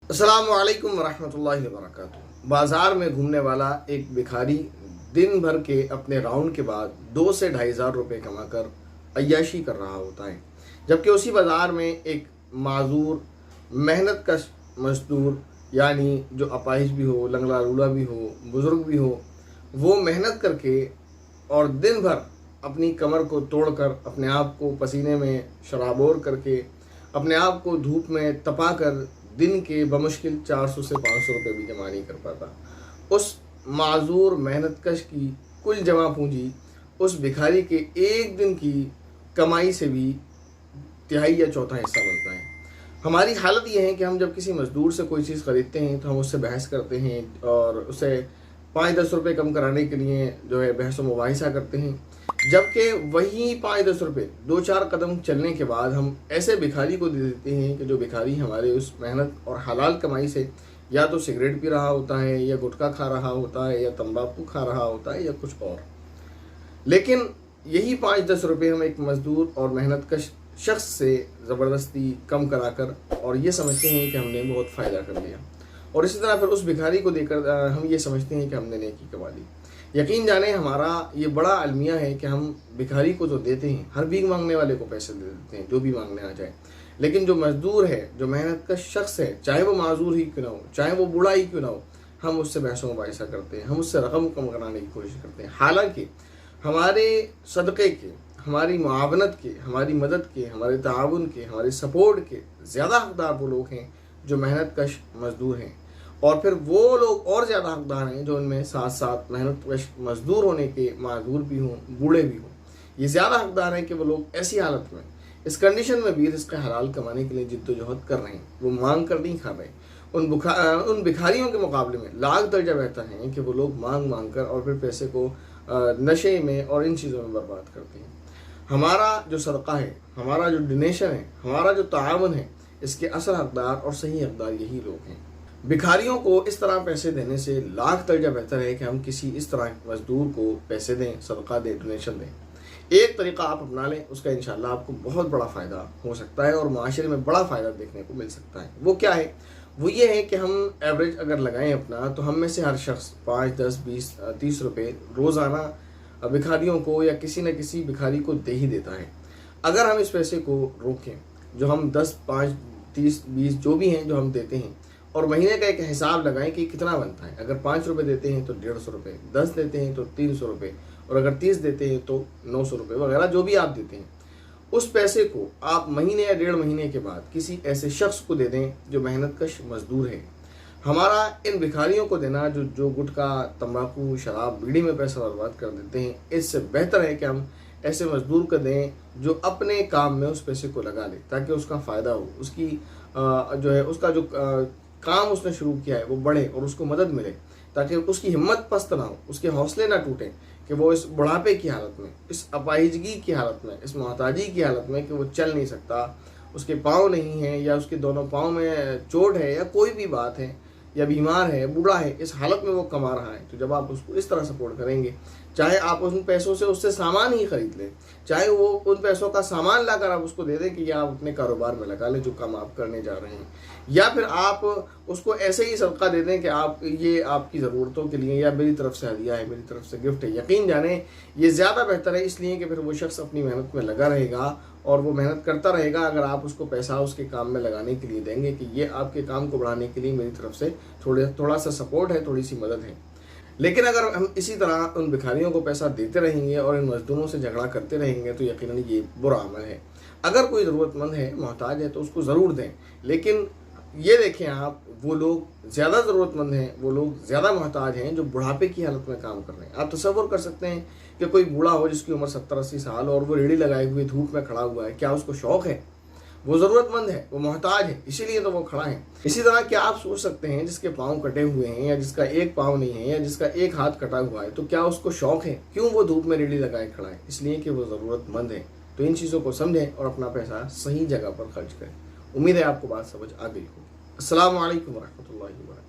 अस्सलामु अलैकुम वरहमतुल्लाहि वबरकातुहू। बाज़ार में घूमने वाला एक भिखारी दिन भर के अपने राउंड के बाद 2 से 2,500 रुपये कमाकर अय्याशी कर रहा होता है, जबकि उसी बाज़ार में एक माजूर मेहनत कश मजदूर यानी जो अपाहिज भी हो, लंगड़ा लूला भी हो, बुज़ुर्ग भी हो, वो मेहनत करके और दिन भर अपनी कमर को तोड़कर अपने आप को पसीने में शराबोर करके अपने आप को धूप में तपा कर दिन के बमुश्किल 400 से 500 रुपये भी जमा नहीं कर पाता। उस माजूर मेहनतकश की कुल जमा पूंजी उस भिखारी के एक दिन की कमाई से भी तिहाई या चौथा हिस्सा बनता है। हमारी हालत यह है कि हम जब किसी मज़दूर से कोई चीज़ ख़रीदते हैं तो हम उससे बहस करते हैं और उसे 5-10 रुपये कम कराने के लिए जो है बहस व मुबाहिसा करते हैं, जबकि वही 5-10 रुपये 2-4 कदम चलने के बाद हम ऐसे भिखारी को दे देते हैं कि जो भिखारी हमारे उस मेहनत और हलाल कमाई से या तो सिगरेट पी रहा होता है, या गुटखा खा रहा होता है, या तंबाकू खा रहा होता है, या कुछ और। लेकिन यही 5-10 रुपये हम एक मज़दूर और मेहनतकश शख्स से ज़बरदस्ती कम कराकर और ये समझते हैं कि हमने बहुत फ़ायदा कर लिया, और इसी तरह फिर उस भिखारी को देकर हम ये समझते हैं कि हमने नेकी कमा ली। यकीन जाने हमारा ये बड़ा अलमिया है कि हम भिखारी को जो देते हैं, हर भीख मांगने वाले को पैसे दे देते हैं जो भी मांगने आ जाए, लेकिन जो मजदूर है, जो मेहनत का शख्स है, चाहे वो माजूर ही क्यों ना हो, चाहे वो बूढ़ा ही क्यों ना हो, हम उससे बहस मुबाहिसा करते हैं, हम उससे रकम कम कराने की कोशिश करते हैं। हालांकि हमारे सदक़े के, हमारी मुआवनत के, हमारी मदद के, हमारे ताउन के, हमारे सपोर्ट के ज़्यादा हकदार वो लोग हैं जो मेहनत कश मज़दूर हैं, और फिर वो लोग और ज़्यादा हकदार हैं जो उनमें साथ साथ मेहनत कश मज़दूर होने के माजूर भी हों, बूढ़े भी हों। ये ज़्यादा हकदार हैं कि वो लोग ऐसी हालत में, इस कंडीशन में भी रिज़्क़ हलाल कमाने के लिए जिद्दोजहद कर रहे हैं, वो मांग कर नहीं खा रहे। उन भिखारियों के मुकाबले में लाख दर्जा बेहतर हैं कि वो लोग मांग कर और फिर पैसे को नशे में और इन चीज़ों में बर्बाद करते हैं। हमारा जो सदका है, हमारा जो डोनेशन है, हमारा जो ताआवुन है, इसके असल हकदार और सही हकदार यही लोग हैं। भिखारियों को इस तरह पैसे देने से लाख दर्जा बेहतर है कि हम किसी इस तरह मजदूर को पैसे दें, सदका दें, डोनेशन दें। एक तरीका आप अपना लें, उसका इंशाल्लाह आपको बहुत बड़ा फ़ायदा हो सकता है और माशरे में बड़ा फ़ायदा देखने को मिल सकता है। वो क्या है? वो ये है कि हम एवरेज अगर लगाएं अपना, तो हम में से हर शख्स 5, 10, 20, 30 रुपये रोज़ाना भिखारियों को या किसी न किसी भिखारी को दे ही देता है। अगर हम इस पैसे को रोकें, जो हम 10, 5, 30, 20 जो भी हैं जो हम देते हैं, और महीने का एक हिसाब लगाएं कि कितना बनता है। अगर 5 रुपये देते हैं तो 150 रुपये, 10 देते हैं तो 300 रुपये, और अगर 30 देते हैं तो 900 रुपये वगैरह जो भी आप देते हैं, उस पैसे को आप महीने या 1.5 महीने के बाद किसी ऐसे शख्स को दे दें जो मेहनतकश मजदूर है। हमारा इन भिखारियों को देना जो गुटखा, तंबाकू, शराब, बीड़ी में पैसा बर्बाद कर देते हैं, इससे बेहतर है कि हम ऐसे मजदूर को दें जो अपने काम में उस पैसे को लगा ले, ताकि उसका फ़ायदा हो, उसकी जो है उसका जो काम उसने शुरू किया है वो बढ़े और उसको मदद मिले, ताकि उसकी हिम्मत पस्त ना हो, उसके हौसले ना टूटें कि वो इस बुढ़ापे की हालत में, इस अपाहिजगी की हालत में, इस मोहताजी की हालत में कि वो चल नहीं सकता, उसके पाँव नहीं हैं या उसके दोनों पाँव में चोट है या कोई भी बात है, या बीमार है, बूढ़ा है, इस हालत में वो कमा रहा है। तो जब आप उसको इस तरह सपोर्ट करेंगे, चाहे आप उन पैसों से उससे सामान ही खरीद लें, चाहे वो उन पैसों का सामान लाकर आप उसको दे दें कि या आप अपने कारोबार में लगा लें जो काम आप करने जा रहे हैं, या फिर आप उसको ऐसे ही सदका दे दें कि आप ये आपकी ज़रूरतों के लिए या मेरी तरफ से हदिया है, मेरी तरफ से गिफ्ट है, यकीन जाने ये ज़्यादा बेहतर है, इसलिए कि फिर वो शख्स अपनी मेहनत में लगा रहेगा और वो मेहनत करता रहेगा। अगर आप उसको पैसा उसके काम में लगाने के लिए देंगे कि ये आपके काम को बढ़ाने के लिए मेरी तरफ से थोड़ा सा सपोर्ट है, थोड़ी सी मदद है। लेकिन अगर हम इसी तरह उन भिखारियों को पैसा देते रहेंगे और इन मजदूरों से झगड़ा करते रहेंगे तो यकीनन ये बुरा अमल है। अगर कोई ज़रूरतमंद है, मोहताज है, तो उसको ज़रूर दें, लेकिन ये देखें आप, वो लोग ज़्यादा ज़रूरतमंद हैं, वो लोग ज़्यादा मोहताज हैं जो बुढ़ापे की हालत में काम कर रहे हैं। आप तसव्वुर कर सकते हैं कि कोई बूढ़ा हो जिसकी उम्र 70-80 साल और वो रेड़ी लगाए हुए धूप में खड़ा हुआ है, क्या उसको शौक़ है? वो ज़रूरतमंद है, वो मोहताज है, इसीलिए तो वो खड़ा है। इसी तरह क्या आप सोच सकते हैं जिसके पाँव कटे हुए हैं, या जिसका एक पाँव नहीं है, या जिसका एक हाथ कटा हुआ है, तो क्या उसको शौक़ है? क्यों वो धूप में रेड़ी लगाए खड़ा है? इसलिए कि वो ज़रूरतमंद है। तो इन चीज़ों को समझें और अपना पैसा सही जगह पर खर्च करें। उम्मीद है आपको बात समझ आ गई होगी। अस्सलामु अलैकुम वरहमतुल्लाहि वबरकातुहू।